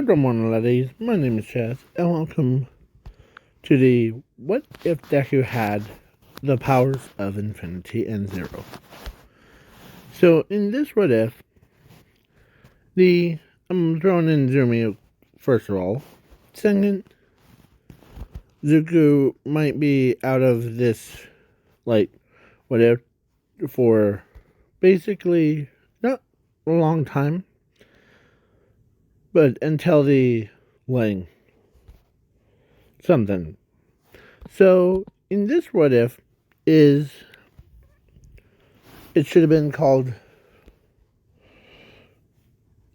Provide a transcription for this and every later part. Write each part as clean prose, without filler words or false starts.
Good morning, ladies. My name is Chaz, and welcome to the What If Deku Had the Powers of Infinity and Zero. So, in this What If, I'm throwing in Zumi first of all. Second, Zuko might be out of this, What If for basically not a long time, but until something. So, in this What If, it should have been called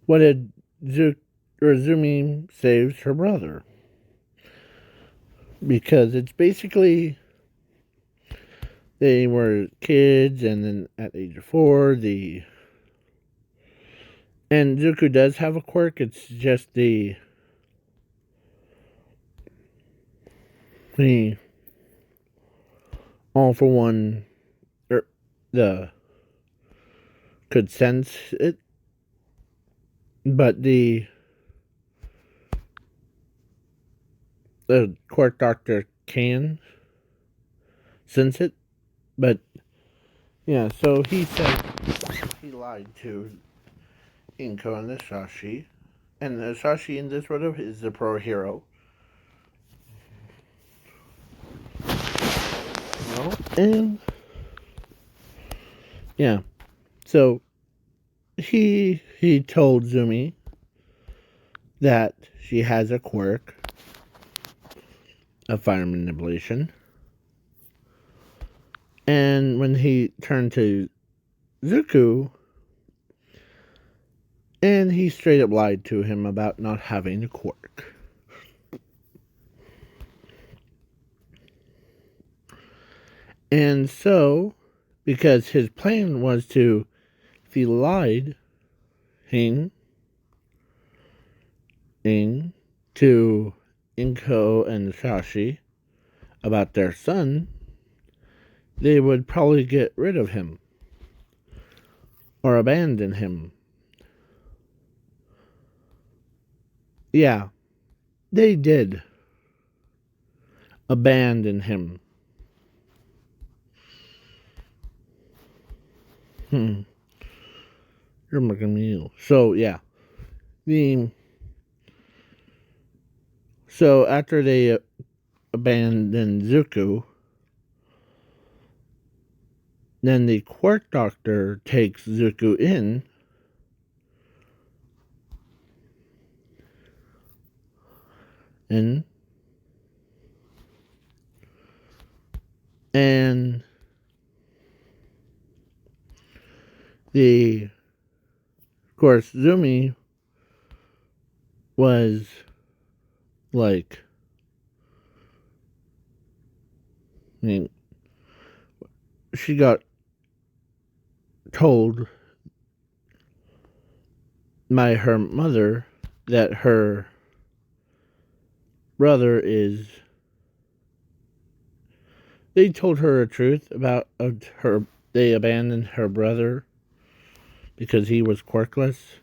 What If Zumi saves her brother. Because it's basically, they were kids, and then at age of 4, and Zuko does have a quirk. It's just the all for one, the could sense it, but the quirk doctor can sense it. But yeah, so he said he lied to Inko and the Shashi, and the Shashi in this photo is the pro hero. And yeah, so he told Zumi that she has a quirk of fire manipulation, and when he turned to Zuko, and he straight up lied to him about not having a quirk. And so, because his plan was to, if he lied, to Inko and Shashi about their son, they would probably get rid of him or abandon him. Yeah, they did abandon him. You're making me ill. So yeah, so after they abandoned Zuko, then the quirk doctor takes Zuko in, and of course, Zumi was she got told by her mother that her brother is. They told her a truth about her. They abandoned her brother because he was quirkless.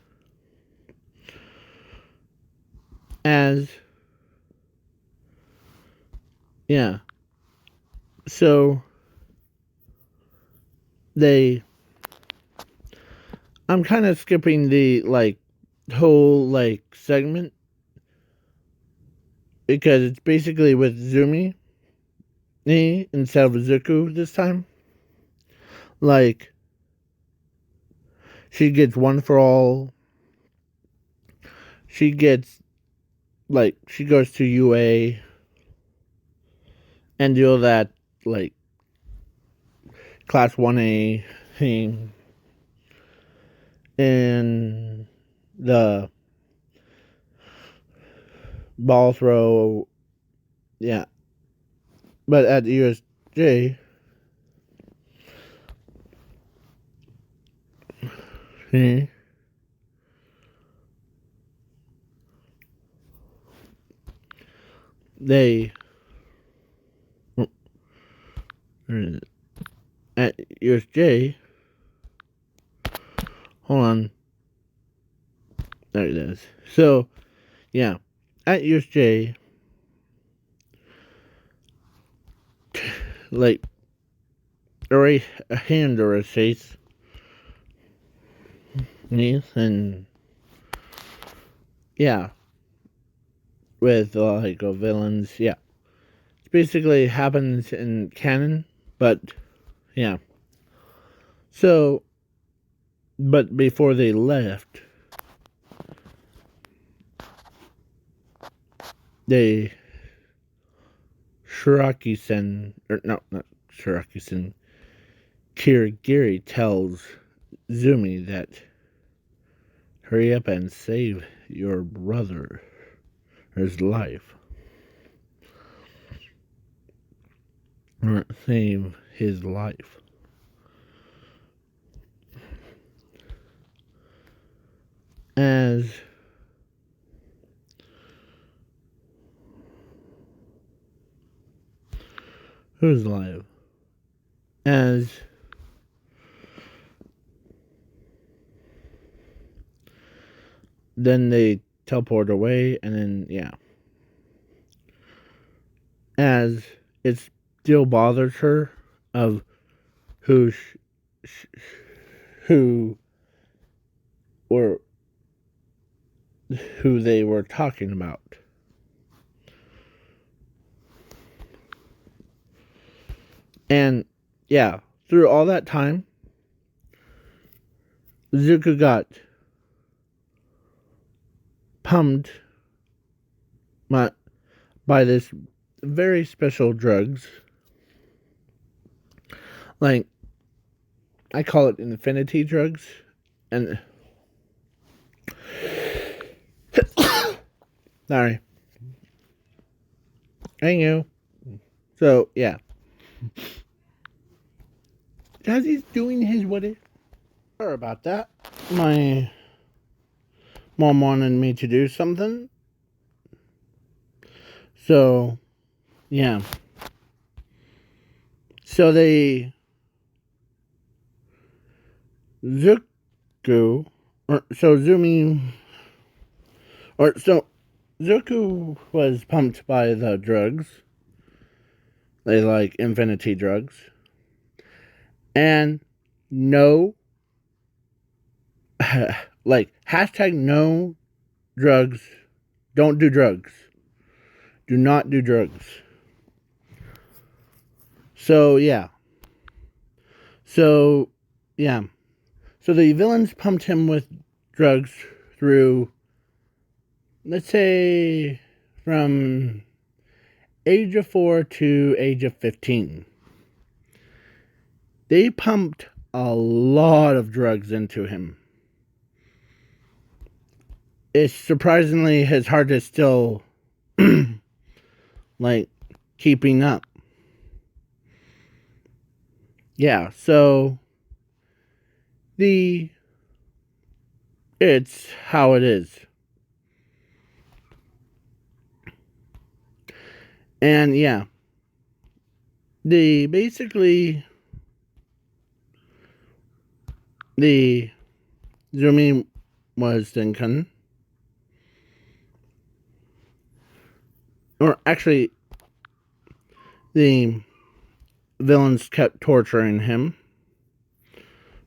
So I'm kind of skipping the whole segment because it's basically with Zumi instead of Zuko this time. She gets one for all. She gets she goes to UA and do all that class 1A thing, and the ball throw, yeah. But at USJ, they at USJ. Hold on. There it is. So, yeah, at USJ, like, or a hand or a face, yes, and yeah, with like villains, yeah. It basically happens in canon, but yeah. So, but before they left, they Shiraki-sen, or no, not Shiraki-sen, Kirigiri tells Zumi that hurry up and save your brother, his life, or save his life. As whose life? As then they teleport away, and then yeah. As it still bothers her of who who or who they were talking about. And yeah, through all that time, Zuko got pumped by this very special drugs. Like, I call it infinity drugs. And sorry. Thank you. So yeah. As he's doing his what if. Sorry about that. My mom wanted me to do something. So yeah. So they Zuko Zuko was pumped by the drugs. They like infinity drugs. And no like hashtag no drugs. Don't do drugs. Do not do drugs. So yeah. So yeah. So the villains pumped him with drugs through, let's say, from age of 4 to age of 15. They pumped a lot of drugs into him. It's surprisingly his heart is still like keeping up. Yeah, so it's how it is. And yeah. The Zumi was Dinkan. Or actually, the villains kept torturing him,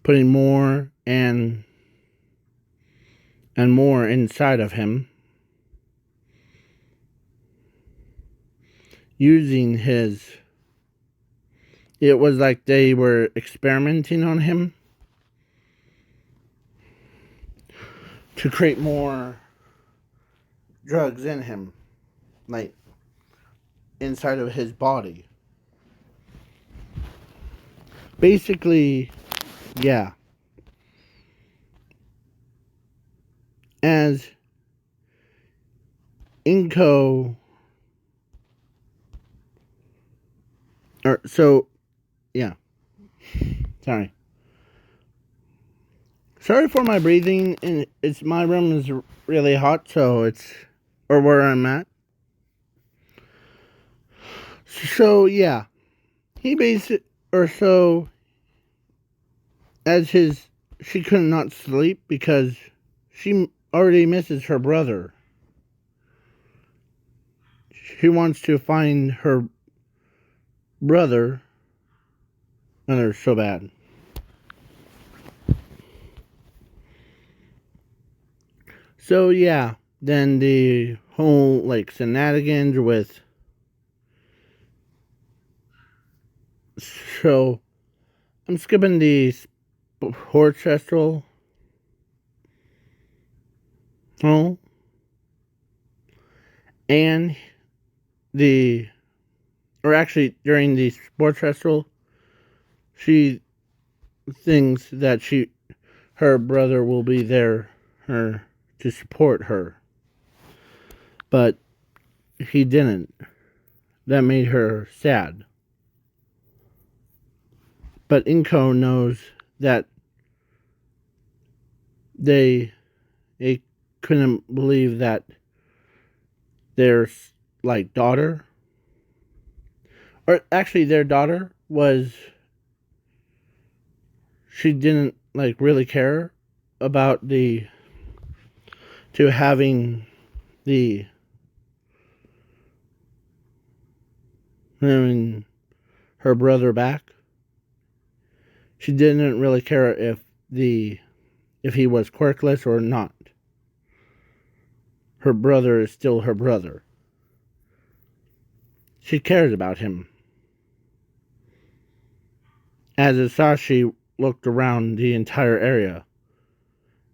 putting more and more inside of him, using his. It was like they were experimenting on him to create more drugs in him, like inside of his body. Basically, yeah. As Inko, or so, yeah. Sorry for my breathing. And it's my room is really hot, so it's or where I'm at. So yeah, he she could not sleep because she already misses her brother. she wants to find her brother, and they're so bad. So yeah, then the whole like shenanigans with. So I'm skipping the sports festival. Oh, and the or actually during the sports festival, she thinks that her brother will be there her to support her, but he didn't. That made her sad. But Inko knows that they couldn't believe that their like daughter, or actually their daughter was, she didn't like really care about the to having the having her brother back. She didn't really care if he was quirkless or not. Her brother is still her brother. She cares about him. As Asashi looked around the entire area,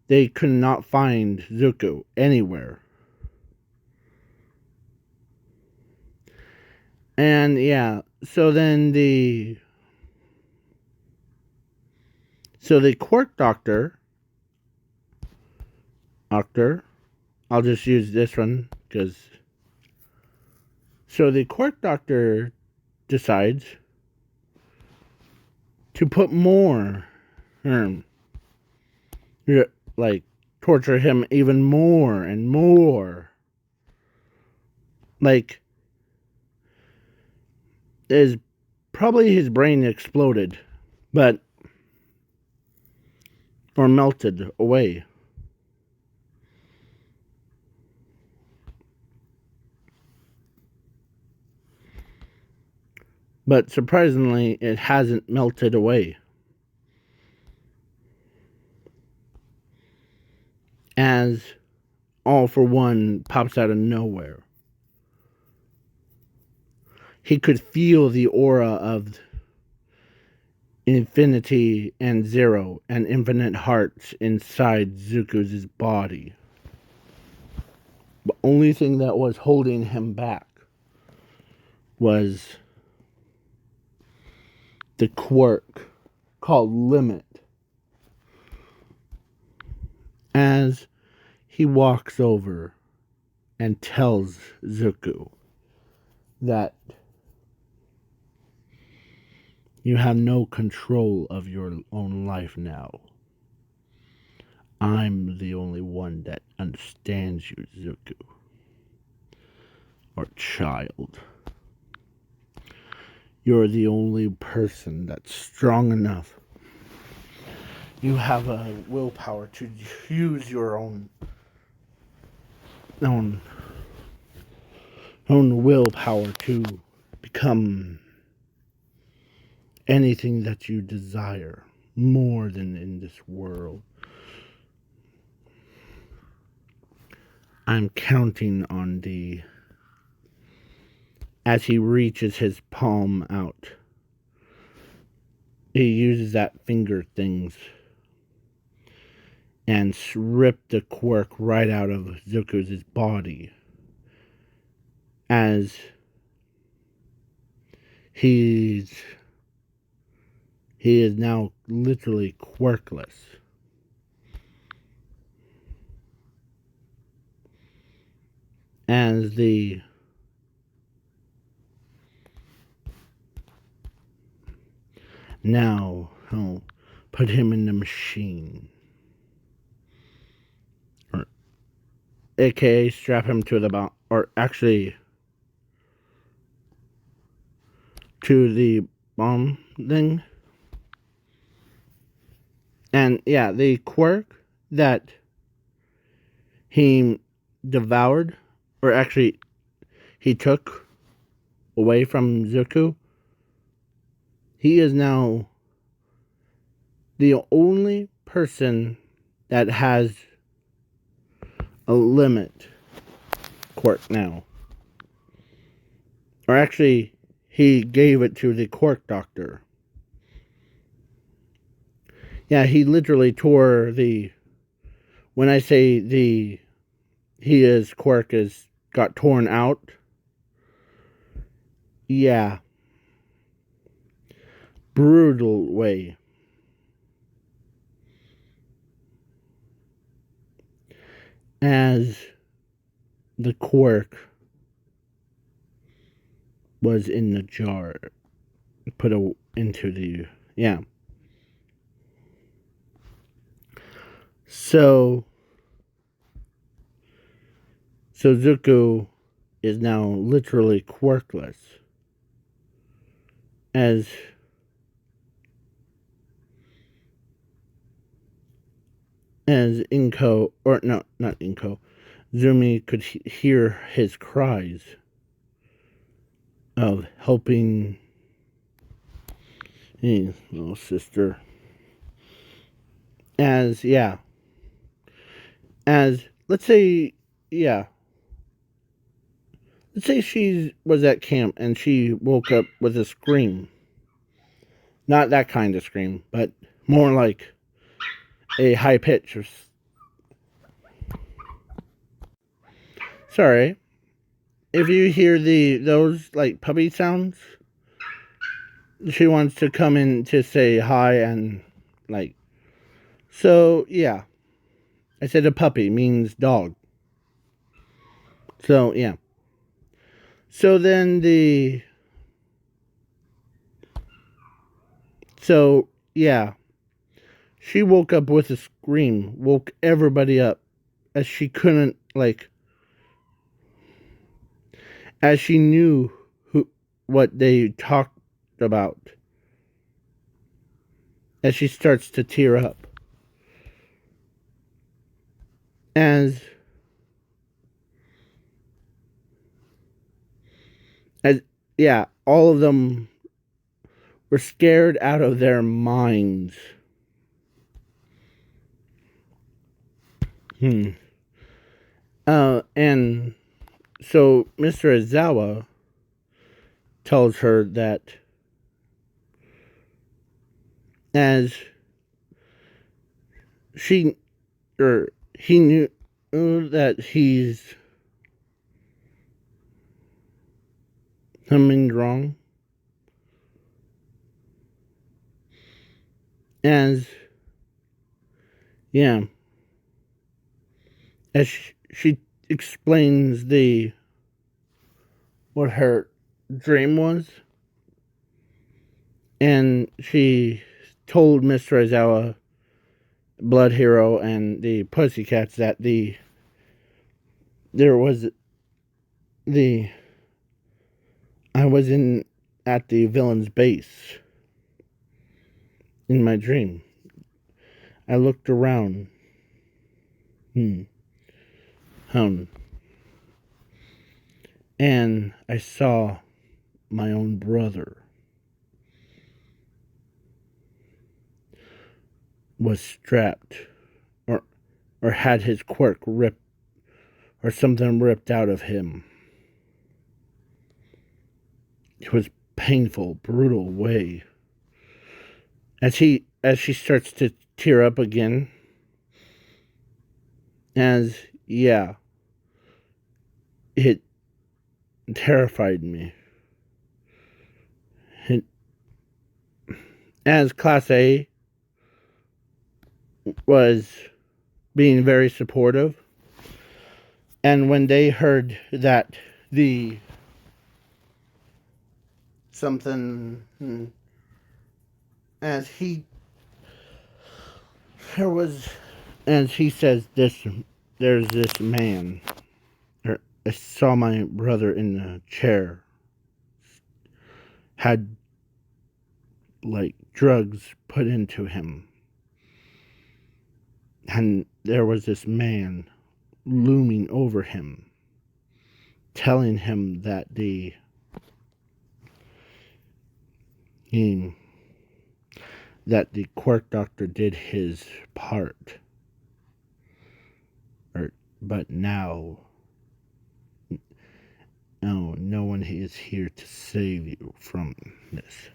they could not find Zuko anywhere. And yeah, so the quirk doctor, I'll just use this one because. So the quirk doctor decides to put more, like torture him even more and more. Like, probably his brain exploded, but or melted away. But surprisingly, it hasn't melted away. As All for One pops out of nowhere. He could feel the aura of infinity and zero and infinite hearts inside Zuko's body. The only thing that was holding him back was the quirk called Limit. As he walks over and tells Zuko that you have no control of your own life now. I'm the only one that understands you, Zuko. Or child. You're the only person that's strong enough. You have a willpower to use your own willpower to become anything that you desire more than in this world. I'm counting on as he reaches his palm out. He uses that finger things and rip the quirk right out of Zuko's body. As he is now literally quirkless. As now I'll put him in the machine. Or aka strap him to the bomb, or actually to the bomb thing. And yeah, the quirk that he devoured, or actually he took away from Zuko, he is now the only person that has a limit quirk now. Or actually, he gave it to the quirk doctor. Yeah, he literally tore the... When I say his quirk got torn out, yeah, brutal way. As the quirk was in the jar, put into the... Yeah. So Zuko is now literally quirkless. As Inko, or no, not Inko, Zumi could hear his cries of helping his little sister. As let's say she was at camp and she woke up with a scream. Not that kind of scream, but more like a high pitch. Sorry. If you hear those like puppy sounds, she wants to come in to say hi and like... So, yeah. I said a puppy means dog. So, yeah. So then yeah. She woke up with a scream, woke everybody up, as she couldn't, as she knew what they talked about. As she starts to tear up. As yeah, all of them were scared out of their minds. And so Mr. Aizawa tells her that as he knew that he's something wrong. As she explains what her dream was, and she told Mr. Aizawa, Blood Hero, and the Pussycats that I was at the villain's base in my dream. I looked around. And I saw my own brother was strapped or had his quirk ripped or something ripped out of him. It was painful, brutal way. As she starts to tear up again. It terrified me. As Class A was being very supportive, and when they heard that as he says, there's this man, I saw my brother in the chair, had drugs put into him, and there was this man looming over him, telling him that that the quirk doctor did his part. But now, no one is here to save you from this.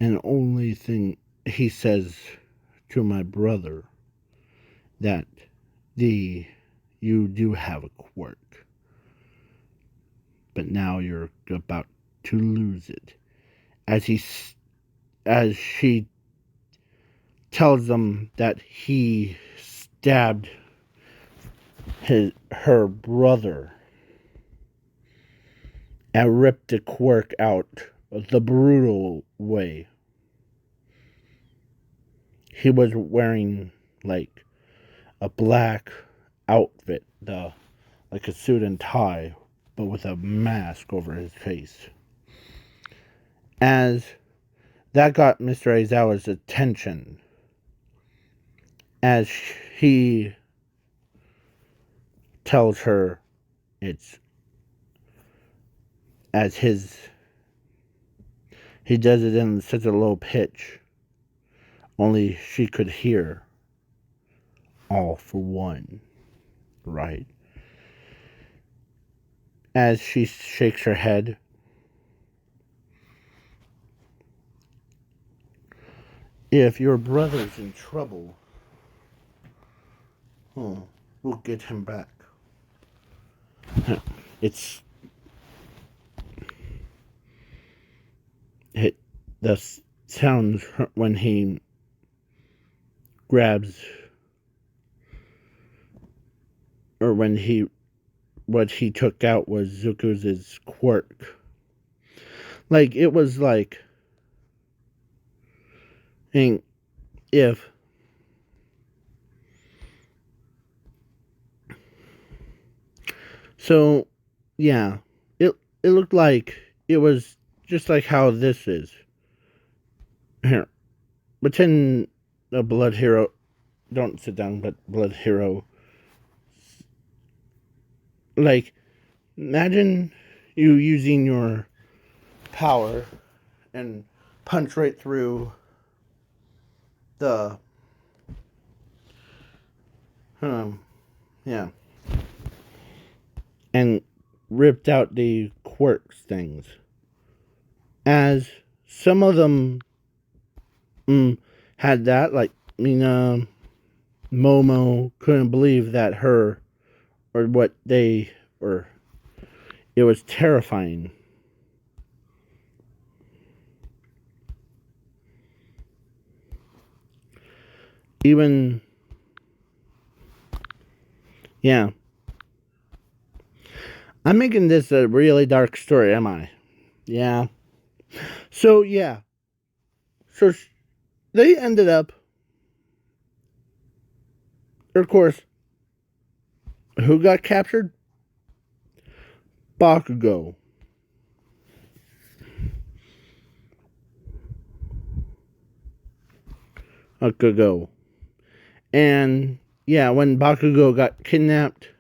And the only thing he says to my brother, that you do have a quirk, but now you're about to lose it. As she tells them that he stabbed her brother and ripped the quirk out the brutal way. He was wearing like a black outfit, like a suit and tie, but with a mask over his face. As that got Mr. Aizawa's attention, as he tells her it's as he does it in such a low pitch, only she could hear. All for one, right? As she shakes her head, if your brother's in trouble, we'll get him back. The sounds when he grabs, or what he took out was Zuko's quirk. Like, it was like, and if so, yeah, it looked like it was just like how this is. Here, pretend a blood hero. Don't sit down, but blood hero. Like, imagine you using your power and punch right through the yeah, and ripped out the quirks things. As some of them had that, like, Momo couldn't believe that her, or what they, or it was terrifying. Even, yeah. I'm making this a really dark story, am I? Yeah. So, yeah. So, they ended up, of course, who got captured? Bakugo. And, yeah, when Bakugo got kidnapped,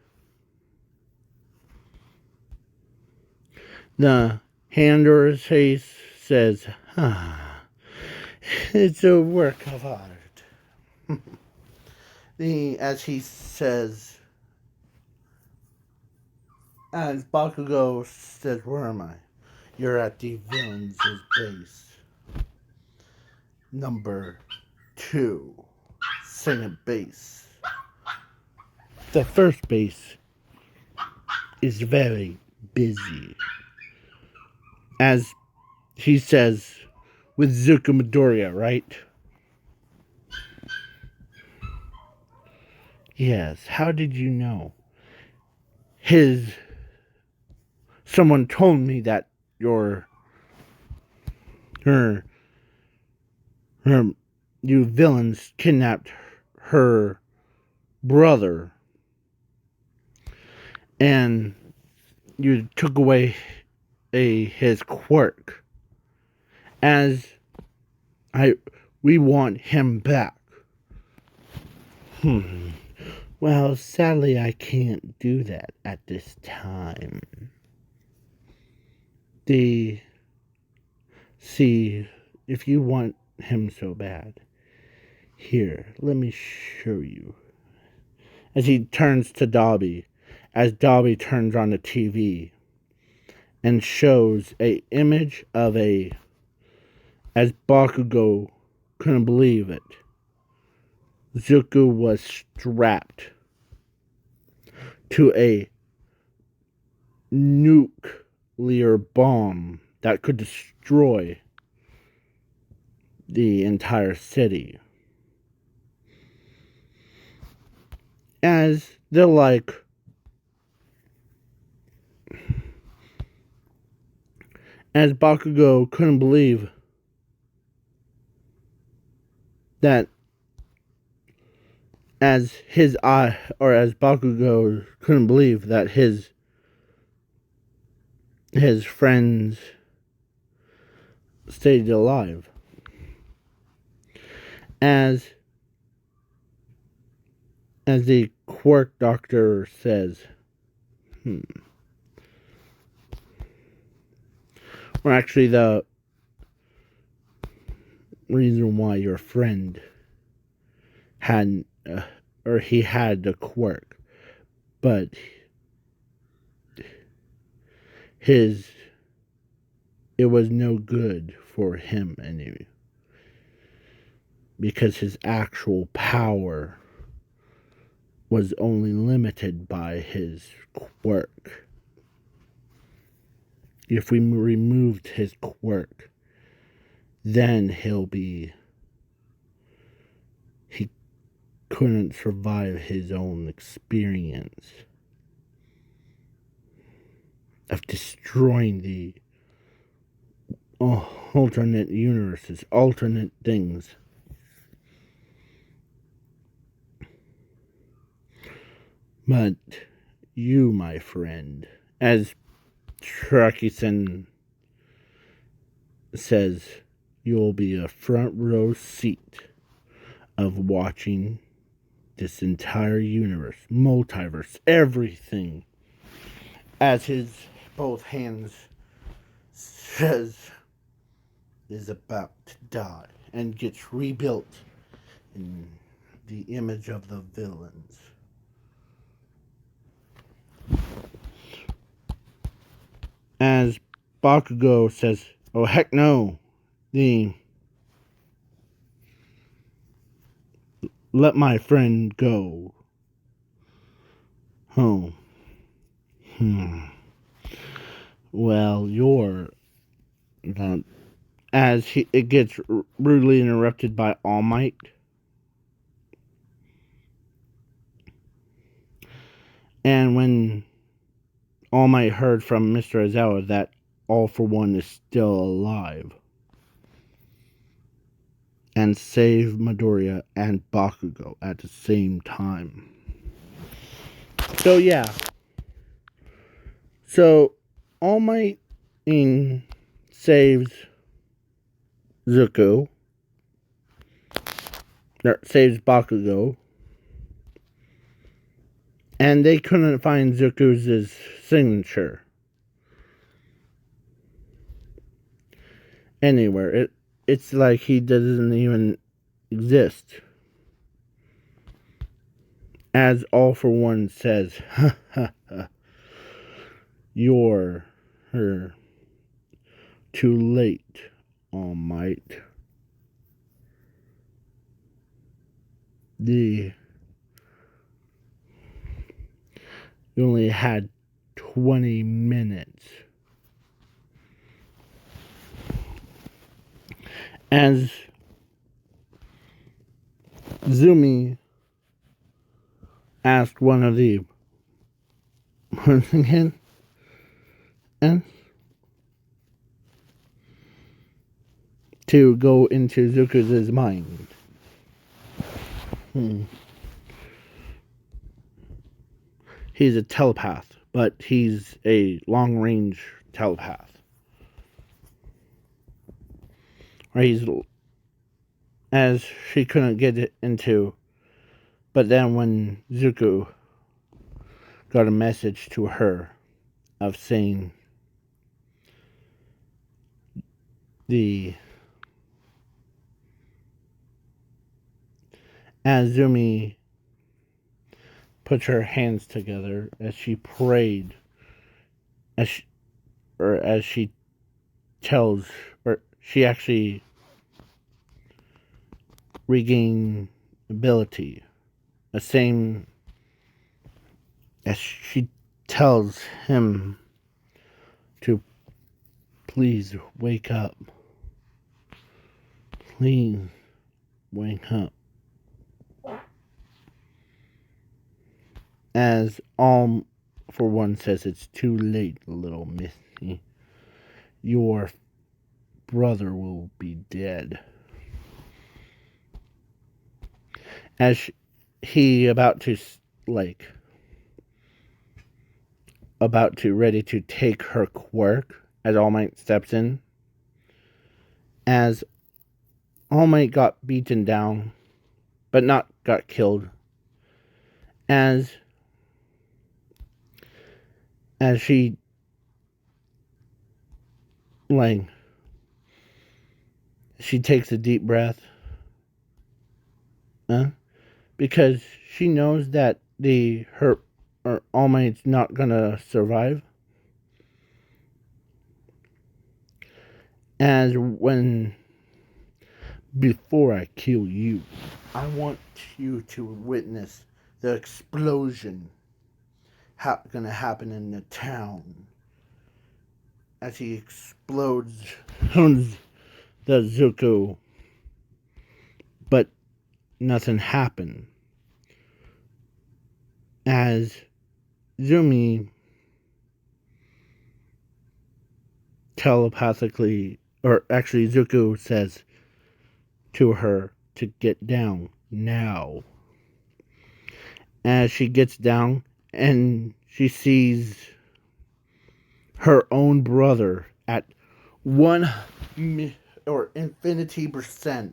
the hand over his face says, it's a work of art. As he says, as Bakugo says, where am I? You're at the villain's base. Number 2. Second base. The first base is very busy. As he says, with Zuko Midoriya, right? Yes, how did you know? Someone told me that you villains kidnapped her brother, and you took away his quirk. As we want him back. Well, sadly, I can't do that at this time. The See, if you want him so bad, here, let me show you. As he turns to Dobby, as Dobby turns on the TV and shows a image of as Bakugo couldn't believe it, Zuko was strapped to a nuclear bomb that could destroy the entire city. As they're like, as Bakugo couldn't believe that, as Bakugo couldn't believe that his friends stayed alive. As the quirk doctor says, or actually the reason why your friend had he had the quirk, but it was no good for him anyway, because his actual power was only limited by his quirk. If we removed his quirk, then he couldn't survive his own experience of destroying the alternate universes, alternate things. But you, my friend, as Truckison says, you'll be a front row seat of watching this entire universe, multiverse, everything, as his both hands says is about to die and gets rebuilt in the image of the villains. As Bakugo says, oh heck no, let my friend go home. Well, it gets rudely interrupted by All Might. And when All Might heard from Mr. Aizawa that All for One is still alive and saved Midoriya and Bakugo at the same time. So yeah. So All Might saves Zuko. Saves Bakugo. And they couldn't find Zuko's signature anywhere. It's like he doesn't even exist. As All for One says, you're too late, All Might. You only had 20 minutes. As Zumi asked one of the once again, and to go into Zuko's mind. He's a telepath, but he's a long-range telepath. Or as she couldn't get it into But then when Zuko got a message to her of saying the Azumi put her hands together as she prayed, as she tells, or she actually regained ability, the same as she tells him to please wake up. Please wake up. As All for One says, it's too late, little Missy. Your brother will be dead. As he about to ready to take her quirk, as All Might steps in. As All Might got beaten down, but not got killed. As she she takes a deep breath, because she knows that All Might's not gonna survive. As before I kill you, I want you to witness the explosion gonna happen in the town. As he explodes the Zuko, but nothing happened. As Zumi telepathically, or actually Zuko says to her to get down now. As she gets down and she sees her own brother at 1 or infinity%,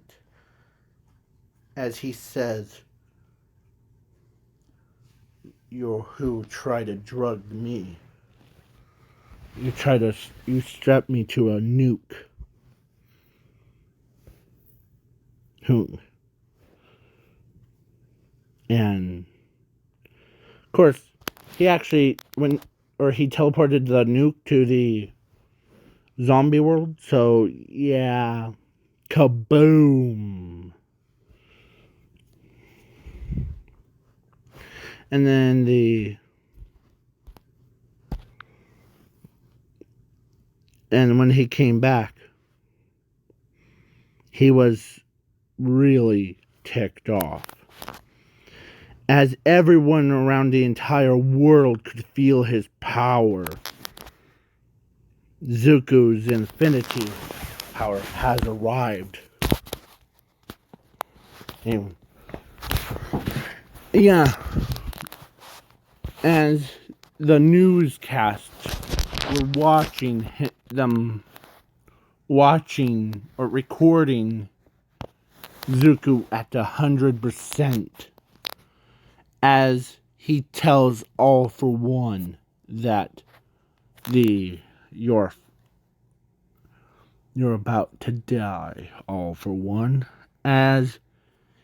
as he says, "You who try to drug me. You strap me to a nuke. Who?" And of course, he actually he teleported the nuke to the zombie world. So yeah, kaboom. And then when he came back, he was really ticked off, as everyone around the entire world could feel his power. Zuko's infinity power has arrived. And, yeah. As the newscasts were recording Zuko at 100%, as he tells All for One that you're about to die, All for One, as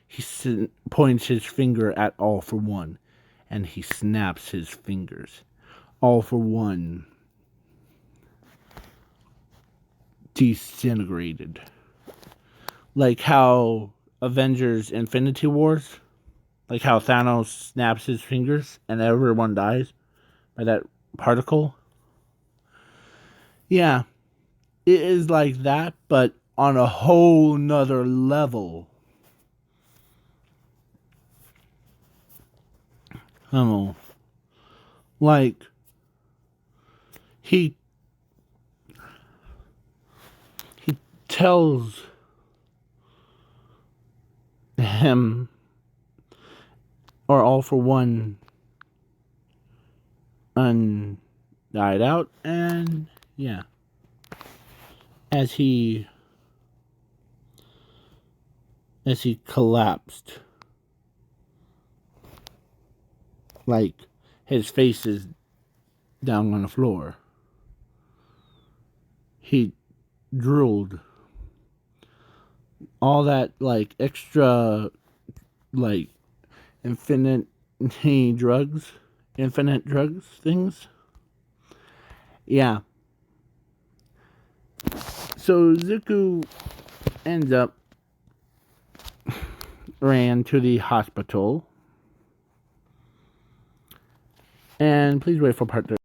he points his finger at All for One, and he snaps his fingers. All for One disintegrated. Like how Avengers Infinity Wars, like how Thanos snaps his fingers and everyone dies by that particle. Yeah, it is like that, but on a whole nother level. I don't know. Like, he tells him, or All for One, and died out, and yeah, as he collapsed Like, his face is down on the floor. He drooled. All that, like, extra, like, infinite drugs things. Yeah. So Zuko ends up ran to the hospital. And please wait for part 3.